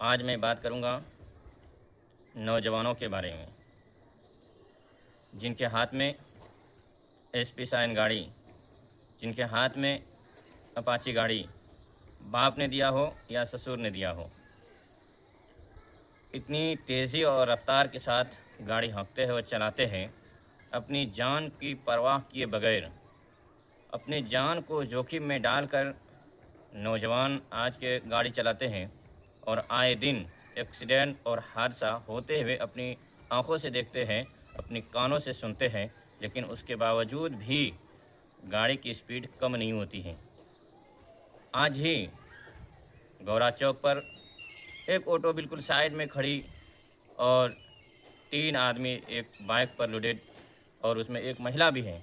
आज मैं बात करूंगा नौजवानों के बारे में, जिनके हाथ में एसपी शाइन गाड़ी, जिनके हाथ में अपाची गाड़ी बाप ने दिया हो या ससुर ने दिया हो, इतनी तेज़ी और रफ्तार के साथ गाड़ी हाँकते हैं और चलाते हैं, अपनी जान की परवाह किए बगैर, अपनी जान को जोखिम में डालकर नौजवान आज के गाड़ी चलाते हैं और आए दिन एक्सीडेंट और हादसा होते हुए अपनी आंखों से देखते हैं, अपनी कानों से सुनते हैं, लेकिन उसके बावजूद भी गाड़ी की स्पीड कम नहीं होती है। आज ही गौरा चौक पर एक ऑटो बिल्कुल साइड में खड़ी और 3 आदमी एक बाइक पर लोडेड और उसमें एक महिला भी है,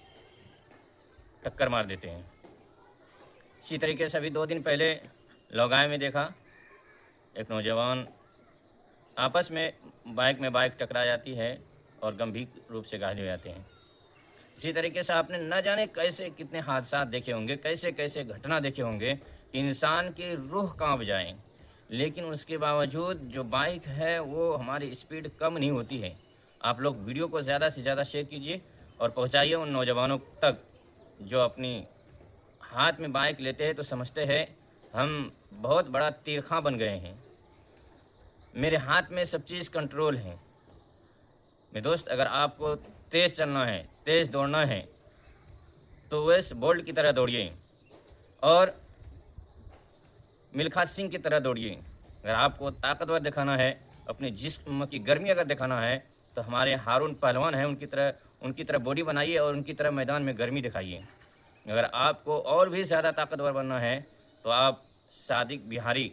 टक्कर मार देते हैं। इसी तरीके से अभी 2 दिन पहले लौगाई में देखा, एक नौजवान आपस में बाइक टकरा जाती है और गंभीर रूप से घायल हो जाते हैं। इसी तरीके से आपने न जाने कैसे कितने हादसा देखे होंगे, कैसे कैसे घटना देखे होंगे, इंसान की रूह कांप जाए, लेकिन उसके बावजूद जो बाइक है वो हमारी स्पीड कम नहीं होती है। आप लोग वीडियो को ज़्यादा से ज़्यादा शेयर कीजिए और पहुंचाइए उन नौजवानों तक जो अपनी हाथ में बाइक लेते हैं तो समझते हैं हम बहुत बड़ा तीरखा बन गए हैं, मेरे हाथ में सब चीज़ कंट्रोल है। मेरे दोस्त, अगर आपको तेज़ चलना है, तेज़ दौड़ना है तो वैसे बोल्ट की तरह दौड़िए और मिल्खा सिंह की तरह दौड़िए। अगर आपको ताकतवर दिखाना है, अपने जिस्म की गर्मी अगर दिखाना है तो हमारे हारून पहलवान हैं, उनकी तरह बॉडी बनाइए और उनकी तरह मैदान में गर्मी दिखाइए। अगर आपको और भी ज़्यादा ताकतवर बनना है तो आप सादिक बिहारी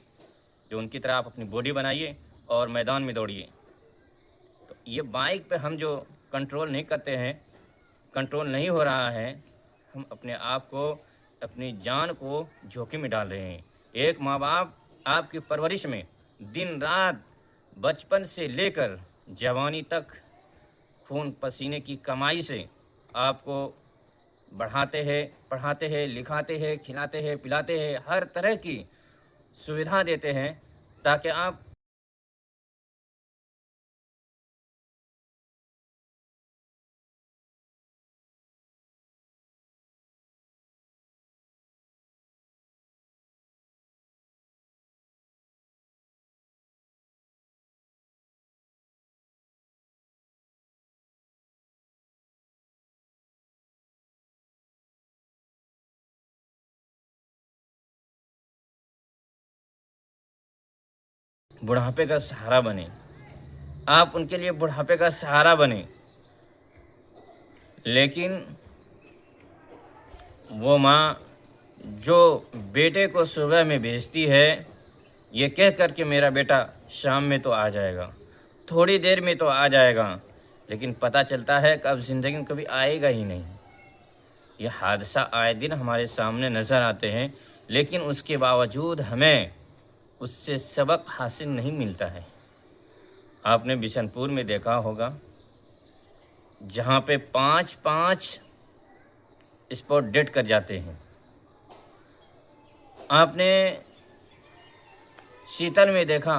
जो उनकी तरह आप अपनी बॉडी बनाइए और मैदान में दौड़िए। तो ये बाइक पे हम जो कंट्रोल नहीं करते हैं, कंट्रोल नहीं हो रहा है, हम अपने आप को, अपनी जान को जोखिम में डाल रहे हैं। एक माँ बाप आपकी परवरिश में दिन रात बचपन से लेकर जवानी तक खून पसीने की कमाई से आपको बढ़ाते हैं, पढ़ाते हैं, लिखाते हैं, खिलाते हैं, पिलाते हैं, हर तरह की सुविधा देते हैं ताकि आप बुढ़ापे का सहारा बने, आप उनके लिए बुढ़ापे का सहारा बने। लेकिन वो माँ जो बेटे को सुबह में भेजती है ये कह कर के मेरा बेटा शाम में तो आ जाएगा, थोड़ी देर में तो आ जाएगा, लेकिन पता चलता है कि अब ज़िंदगी में कभी आएगा ही नहीं। ये हादसा आए दिन हमारे सामने नज़र आते हैं, लेकिन उसके बावजूद हमें उससे सबक हासिल नहीं मिलता है। आपने बिशनपुर में देखा होगा जहाँ पे 5-5 स्पॉट डेट कर जाते हैं। आपने शीतल में देखा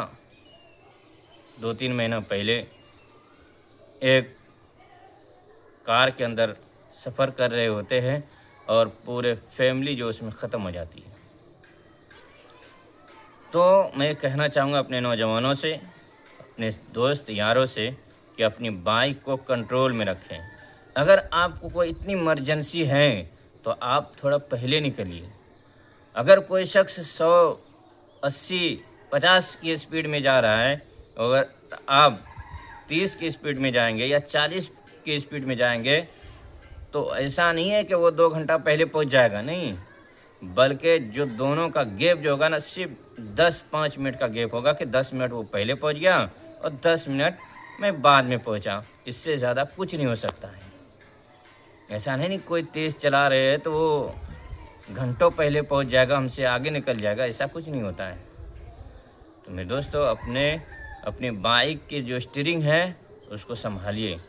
2-3 महीना पहले एक कार के अंदर सफ़र कर रहे होते हैं और पूरे फैमिली जो उसमें ख़त्म हो जाती है। तो मैं कहना चाहूँगा अपने नौजवानों से, अपने दोस्त यारों से कि अपनी बाइक को कंट्रोल में रखें। अगर आपको कोई इतनी इमरजेंसी है तो आप थोड़ा पहले निकलिए। अगर कोई शख्स 100, 80, 50 की स्पीड में जा रहा है, अगर आप 30 की स्पीड में जाएंगे या 40 की स्पीड में जाएंगे तो ऐसा नहीं है कि वो 2 घंटा पहले पहुंच जाएगा, नहीं, बल्कि जो दोनों का गैप जो होगा ना, सिर्फ 10-5 मिनट का गैप होगा कि 10 मिनट वो पहले पहुंच गया और 10 मिनट मैं बाद में पहुंचा। इससे ज़्यादा कुछ नहीं हो सकता है। ऐसा नहीं कोई तेज़ चला रहे है तो वो घंटों पहले पहुंच जाएगा, हमसे आगे निकल जाएगा, ऐसा कुछ नहीं होता है। तो मेरे दोस्तों, अपने बाइक की जो स्टीयरिंग है उसको संभालिए,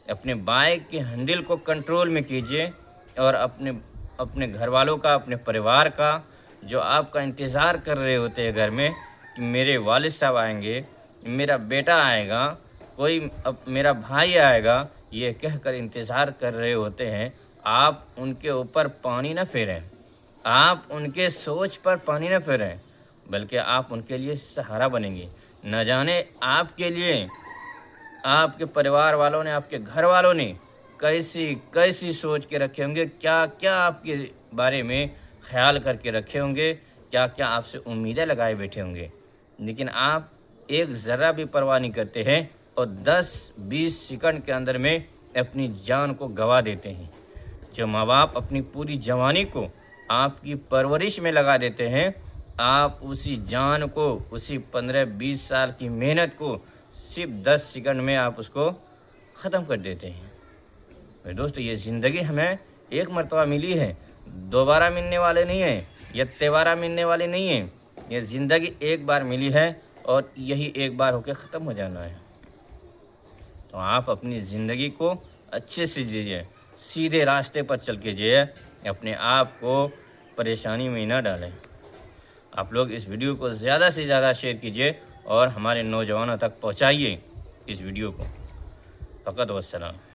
अपने बाइक के हैंडल को कंट्रोल में कीजिए और अपने घर वालों का, अपने परिवार का जो आपका इंतज़ार कर रहे होते हैं घर में कि मेरे वालिद साहब आएंगे, मेरा बेटा आएगा, कोई अब मेरा भाई आएगा, ये कहकर इंतज़ार कर रहे होते हैं। आप उनके ऊपर पानी न फेरें, आप उनके सोच पर पानी न फेरें, बल्कि आप उनके लिए सहारा बनेंगे। न जाने आपके लिए आपके परिवार वालों ने, आपके घर वालों ने कैसी कैसी सोच के रखे होंगे, क्या क्या आपके बारे में ख्याल करके रखे होंगे, क्या क्या आपसे उम्मीदें लगाए बैठे होंगे। लेकिन आप एक ज़रा भी परवाह नहीं करते हैं और 10-20 सेकंड के अंदर में अपनी जान को गंवा देते हैं। जो माँ बाप अपनी पूरी जवानी को आपकी परवरिश में लगा देते हैं, आप उसी जान को, उसी 15-20 साल की मेहनत को सिर्फ 10 सेकंड में आप उसको ख़त्म कर देते हैं। मेरे दोस्तों, ये ज़िंदगी हमें एक मर्तबा मिली है, दोबारा मिलने वाले नहीं है, या तेबारा मिलने वाले नहीं है। ये ज़िंदगी एक बार मिली है और यही एक बार होकर ख़त्म हो जाना है। तो आप अपनी ज़िंदगी को अच्छे से जीजिए, सीधे रास्ते पर चल के जिए, अपने आप को परेशानी में न डालें। आप लोग इस वीडियो को ज़्यादा से ज़्यादा शेयर कीजिए और हमारे नौजवानों तक पहुँचाइए इस वीडियो को। फ़कत वस्सलाम।